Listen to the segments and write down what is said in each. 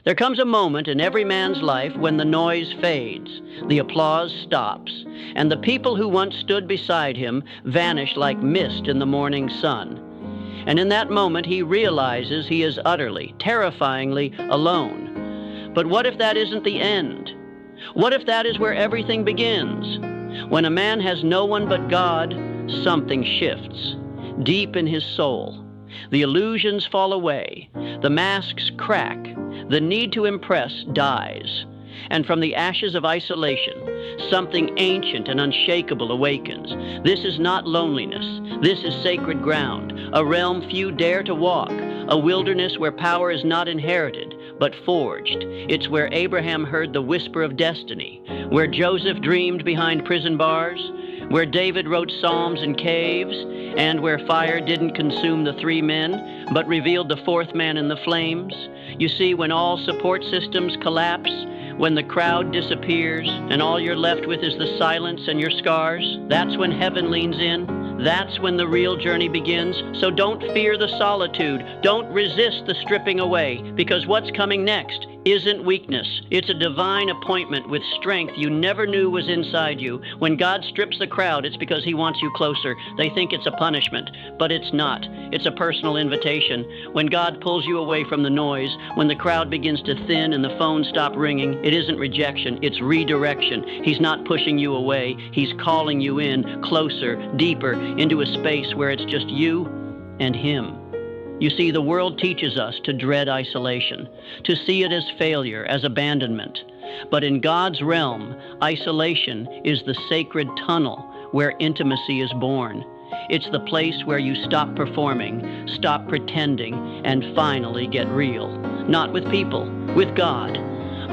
There comes a moment in every man's life when the noise fades, the applause stops, and the people who once stood beside him vanish like mist in the morning sun. And in that moment he realizes he is utterly, terrifyingly alone. But what if that isn't the end? What if that is where everything begins? When a man has no one but God, something shifts deep in his soul. The illusions fall away, the masks crack, the need to impress dies, and from the ashes of isolation, something ancient and unshakable awakens. This is not loneliness. This is sacred ground, a realm few dare to walk, a wilderness where power is not inherited, but forged. It's where Abraham heard the whisper of destiny, where Joseph dreamed behind prison bars, where David wrote psalms in caves, and where fire didn't consume the 3 men, but revealed the 4th man in the flames. You see, when all support systems collapse, when the crowd disappears, and all you're left with is the silence and your scars, that's when heaven leans in. That's when the real journey begins. So don't fear the solitude. Don't resist the stripping away, because what's coming next isn't weakness. It's a divine appointment with strength you never knew was inside you. When God strips the crowd, it's because he wants you closer. They think it's a punishment, but it's not. It's a personal invitation. When God pulls you away from the noise, when the crowd begins to thin and the phones stop ringing, it isn't rejection, it's redirection. He's not pushing you away. He's calling you in, closer, deeper, into a space where it's just you and him. You see, the world teaches us to dread isolation, to see it as failure, as abandonment. But in God's realm, isolation is the sacred tunnel where intimacy is born. It's the place where you stop performing, stop pretending, and finally get real. Not with people, with God.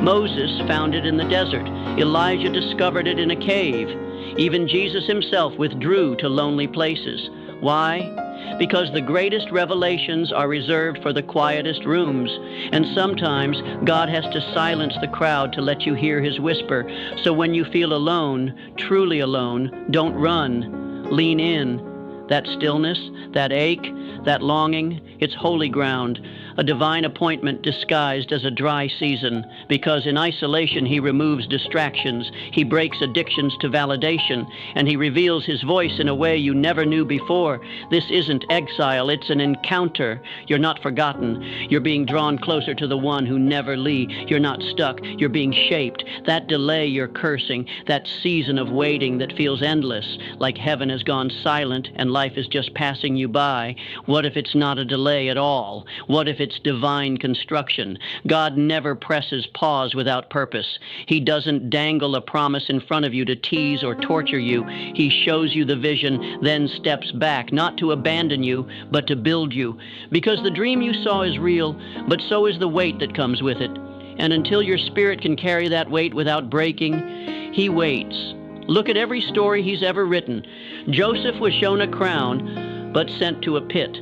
Moses found it in the desert. Elijah discovered it in a cave. Even Jesus himself withdrew to lonely places. Why? Because the greatest revelations are reserved for the quietest rooms, and sometimes God has to silence the crowd to let you hear his whisper. So when you feel alone, truly alone, don't run. Lean in. That stillness, that ache, that longing, it's holy ground, a divine appointment disguised as a dry season, because in isolation he removes distractions, he breaks addictions to validation, and he reveals his voice in a way you never knew before. This isn't exile, it's an encounter. You're not forgotten. You're being drawn closer to the one who never leaves. You're not stuck. You're being shaped. That delay you're cursing, that season of waiting that feels endless, like heaven has gone silent and life is just passing you by. What if it's not a delay at all? What if it's divine construction? God never presses pause without purpose. He doesn't dangle a promise in front of you to tease or torture you. He shows you the vision, then steps back, not to abandon you, but to build you. Because the dream you saw is real, but so is the weight that comes with it. And until your spirit can carry that weight without breaking, he waits. Look at every story he's ever written. Joseph was shown a crown, but sent to a pit.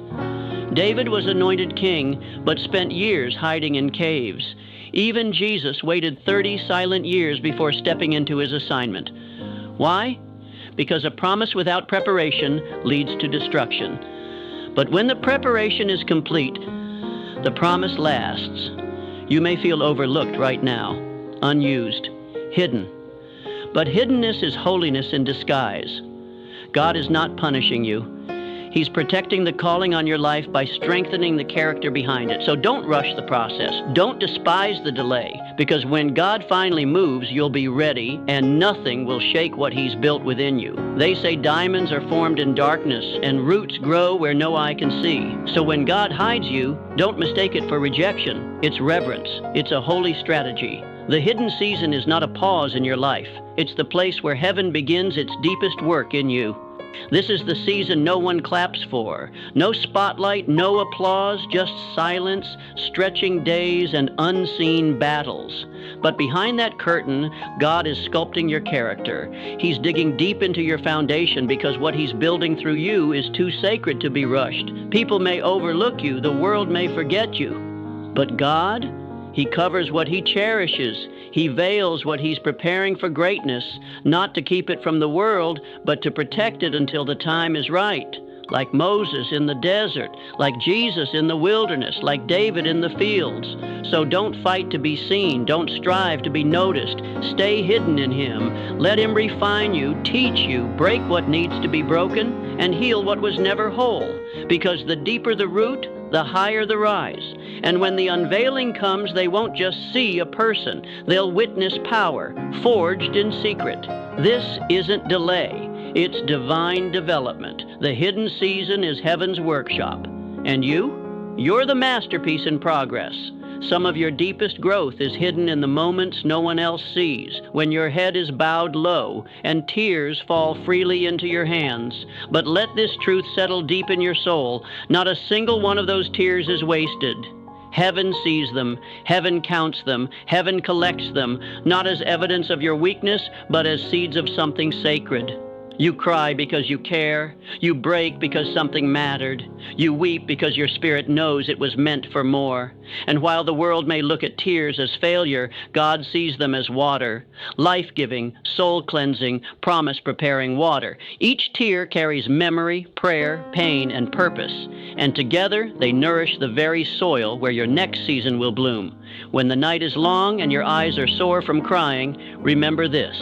David was anointed king, but spent years hiding in caves. Even Jesus waited 30 silent years before stepping into his assignment. Why? Because a promise without preparation leads to destruction. But when the preparation is complete, the promise lasts. You may feel overlooked right now, unused, hidden. But hiddenness is holiness in disguise. God is not punishing you. He's protecting the calling on your life by strengthening the character behind it. So don't rush the process. Don't despise the delay, because when God finally moves, you'll be ready, and nothing will shake what he's built within you. They say diamonds are formed in darkness, and roots grow where no eye can see. So when God hides you, don't mistake it for rejection. It's reverence. It's a holy strategy. The hidden season is not a pause in your life. It's the place where heaven begins its deepest work in you. This is the season no one claps for. No spotlight, no applause, just silence, stretching days, and unseen battles. But behind that curtain, God is sculpting your character. He's digging deep into your foundation, because what he's building through you is too sacred to be rushed. People may overlook you, the world may forget you. But God, he covers what he cherishes. He veils what he's preparing for greatness, not to keep it from the world, but to protect it until the time is right. like Moses in the desert, like Jesus in the wilderness, like David in the fields. So don't fight to be seen. Don't strive to be noticed. Stay hidden in Him. Let Him refine you, teach you, break what needs to be broken, and heal what was never whole. Because the deeper the root, the higher the rise. And when the unveiling comes, they won't just see a person. They'll witness power, forged in secret. This isn't delay. It's divine development. The hidden season is heaven's workshop. And you? You're the masterpiece in progress. Some of your deepest growth is hidden in the moments no one else sees, when your head is bowed low and tears fall freely into your hands. But let this truth settle deep in your soul. Not a single one of those tears is wasted. Heaven sees them, heaven counts them, heaven collects them, not as evidence of your weakness, but as seeds of something sacred. You cry because you care. You break because something mattered. You weep because your spirit knows it was meant for more. And while the world may look at tears as failure, God sees them as water, life-giving, soul-cleansing, promise-preparing water. Each tear carries memory, prayer, pain, and purpose. And together they nourish the very soil where your next season will bloom. When the night is long and your eyes are sore from crying, remember this.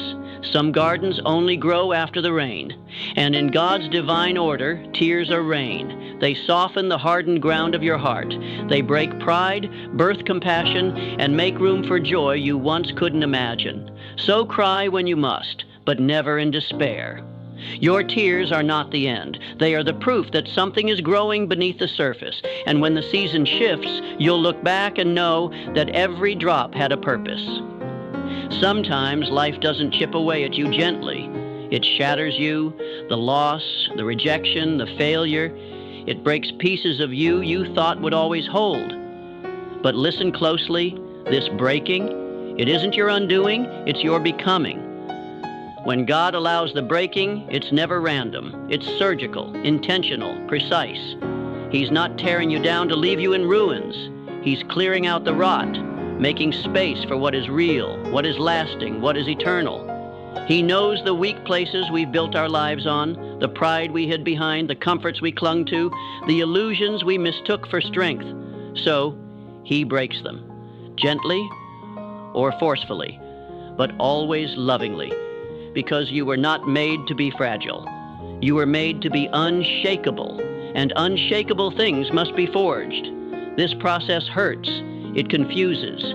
Some gardens only grow after the rain, and in God's divine order, tears are rain. They soften the hardened ground of your heart. They break pride, birth compassion, and make room for joy you once couldn't imagine. So cry when you must, but never in despair. Your tears are not the end. They are the proof that something is growing beneath the surface, and when the season shifts, you'll look back and know that every drop had a purpose. Sometimes life doesn't chip away at you gently. It shatters you, the loss, the rejection, the failure. It breaks pieces of you thought would always hold. But listen closely, this breaking, it isn't your undoing, it's your becoming. When God allows the breaking, it's never random. It's surgical, intentional, precise. He's not tearing you down to leave you in ruins. He's clearing out the rot, making space for what is real, what is lasting, what is eternal. He knows the weak places we've built our lives on, the pride we hid behind, the comforts we clung to, the illusions we mistook for strength. So He breaks them, gently or forcefully, but always lovingly, because you were not made to be fragile. You were made to be unshakable, and unshakable things must be forged. This process hurts. It confuses.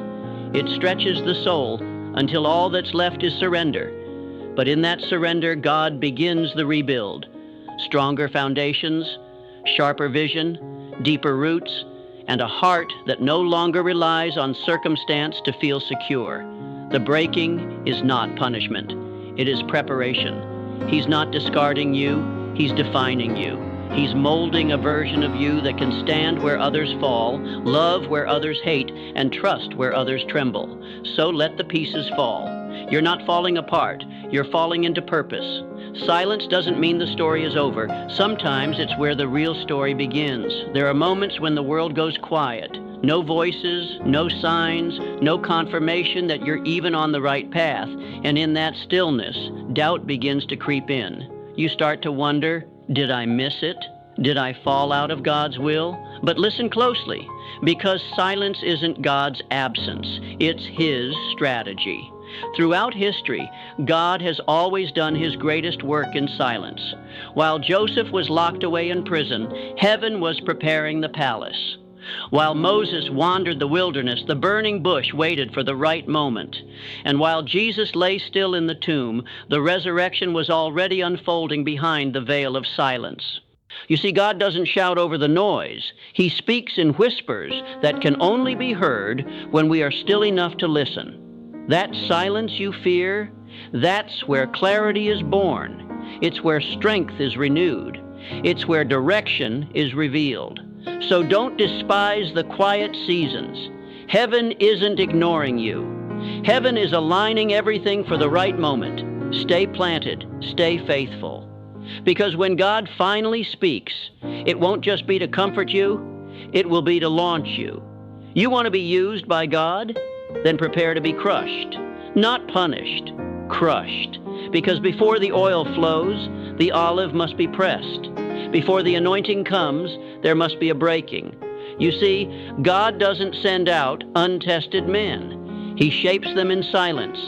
It stretches the soul until all that's left is surrender. But in that surrender, God begins the rebuild. Stronger foundations, sharper vision, deeper roots, and a heart that no longer relies on circumstance to feel secure. The breaking is not punishment. It is preparation. He's not discarding you. He's defining you. He's molding a version of you that can stand where others fall, love where others hate, and trust where others tremble. So let the pieces fall. You're not falling apart. You're falling into purpose. Silence doesn't mean the story is over. Sometimes it's where the real story begins. There are moments when the world goes quiet. No voices, no signs, no confirmation that you're even on the right path. And in that stillness, doubt begins to creep in. You start to wonder, did I miss it? Did I fall out of God's will? But listen closely, because silence isn't God's absence. It's His strategy. Throughout history, God has always done His greatest work in silence. While Joseph was locked away in prison, heaven was preparing the palace. While Moses wandered the wilderness, the burning bush waited for the right moment. And while Jesus lay still in the tomb, the resurrection was already unfolding behind the veil of silence. You see, God doesn't shout over the noise. He speaks in whispers that can only be heard when we are still enough to listen. That silence you fear, that's where clarity is born. It's where strength is renewed. It's where direction is revealed. So don't despise the quiet seasons. Heaven isn't ignoring you. Heaven is aligning everything for the right moment. Stay planted, stay faithful. Because when God finally speaks, it won't just be to comfort you, it will be to launch you. You want to be used by God? Then prepare to be crushed. Not punished, crushed. Because before the oil flows, the olive must be pressed. Before the anointing comes, there must be a breaking. You see, God doesn't send out untested men. He shapes them in silence.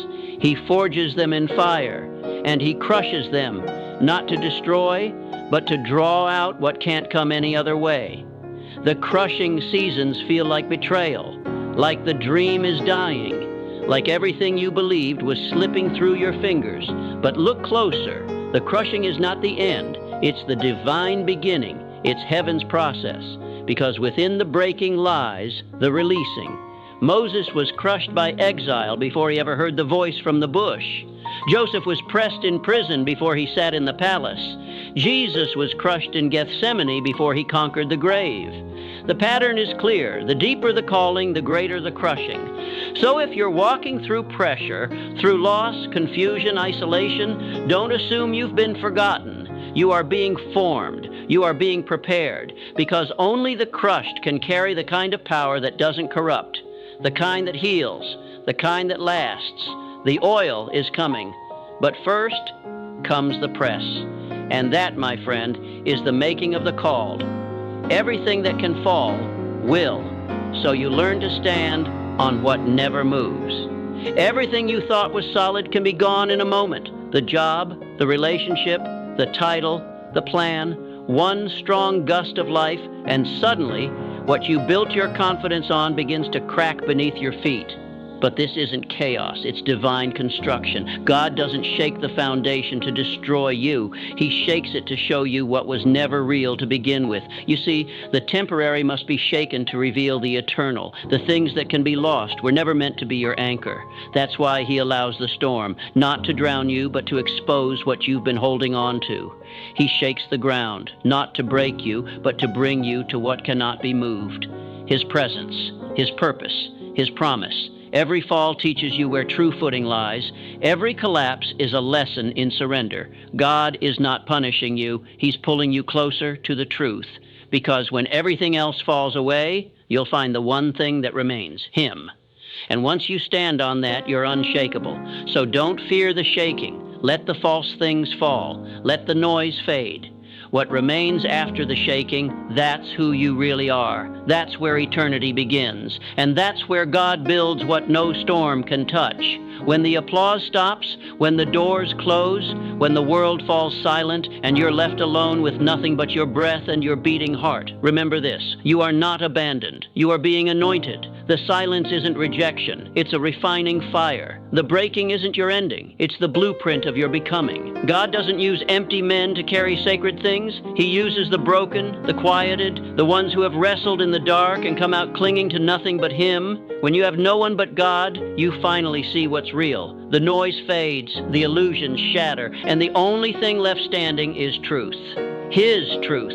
He forges them in fire, and He crushes them, not to destroy, but to draw out what can't come any other way. The crushing seasons feel like betrayal, like the dream is dying, like everything you believed was slipping through your fingers. But look closer. The crushing is not the end. It's the divine beginning. It's heaven's process, because within the breaking lies the releasing. Moses was crushed by exile before he ever heard the voice from the bush. Joseph was pressed in prison before he sat in the palace. Jesus was crushed in Gethsemane before he conquered the grave. The pattern is clear. The deeper the calling, the greater the crushing. So if you're walking through pressure, through loss, confusion, isolation, don't assume you've been forgotten. You are being formed. You are being prepared, because only the crushed can carry the kind of power that doesn't corrupt, the kind that heals, the kind that lasts. The oil is coming, but first comes the press. And that, my friend, is the making of the called. Everything that can fall will, so you learn to stand on what never moves. Everything you thought was solid can be gone in a moment. The job, the relationship, the title, the plan, one strong gust of life, and suddenly what you built your confidence on begins to crack beneath your feet. But this isn't chaos, it's divine construction. God doesn't shake the foundation to destroy you. He shakes it to show you what was never real to begin with. You see, the temporary must be shaken to reveal the eternal. The things that can be lost were never meant to be your anchor. That's why He allows the storm, not to drown you, but to expose what you've been holding on to. He shakes the ground, not to break you, but to bring you to what cannot be moved. His presence, His purpose, His promise. Every fall teaches you where true footing lies. Every collapse is a lesson in surrender. God is not punishing you. He's pulling you closer to the truth. Because when everything else falls away, you'll find the one thing that remains, Him. And once you stand on that, you're unshakable. So don't fear the shaking. Let the false things fall. Let the noise fade. What remains after the shaking, that's who you really are. That's where eternity begins. And that's where God builds what no storm can touch. When the applause stops, when the doors close, when the world falls silent and you're left alone with nothing but your breath and your beating heart, remember this: you are not abandoned. You are being anointed. The silence isn't rejection. It's a refining fire. The breaking isn't your ending. It's the blueprint of your becoming. God doesn't use empty men to carry sacred things. He uses the broken, the quieted, the ones who have wrestled in the dark and come out clinging to nothing but Him. When you have no one but God, you finally see what's real. The noise fades, the illusions shatter, and the only thing left standing is truth. His truth.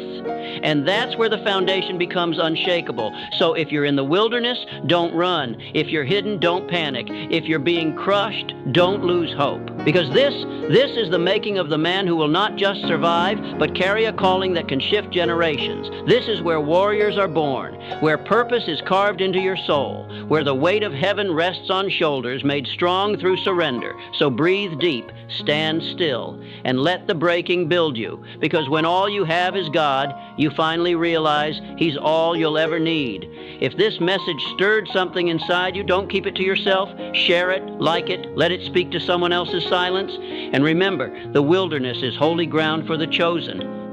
And that's where the foundation becomes unshakable. So if you're in the wilderness, don't run. If you're hidden, don't panic. If you're being crushed, don't lose hope. Because this is the making of the man who will not just survive, but carry a calling that can shift generations. This is where warriors are born, where purpose is carved into your soul, where the weight of heaven rests on shoulders made strong through surrender. So breathe deep, stand still, and let the breaking build you. Because when all you have is God, you finally realize He's all you'll ever need. If this message stirred something inside you, don't keep it to yourself. Share it, like it, let it speak to someone else's silence. And remember, the wilderness is holy ground for the chosen.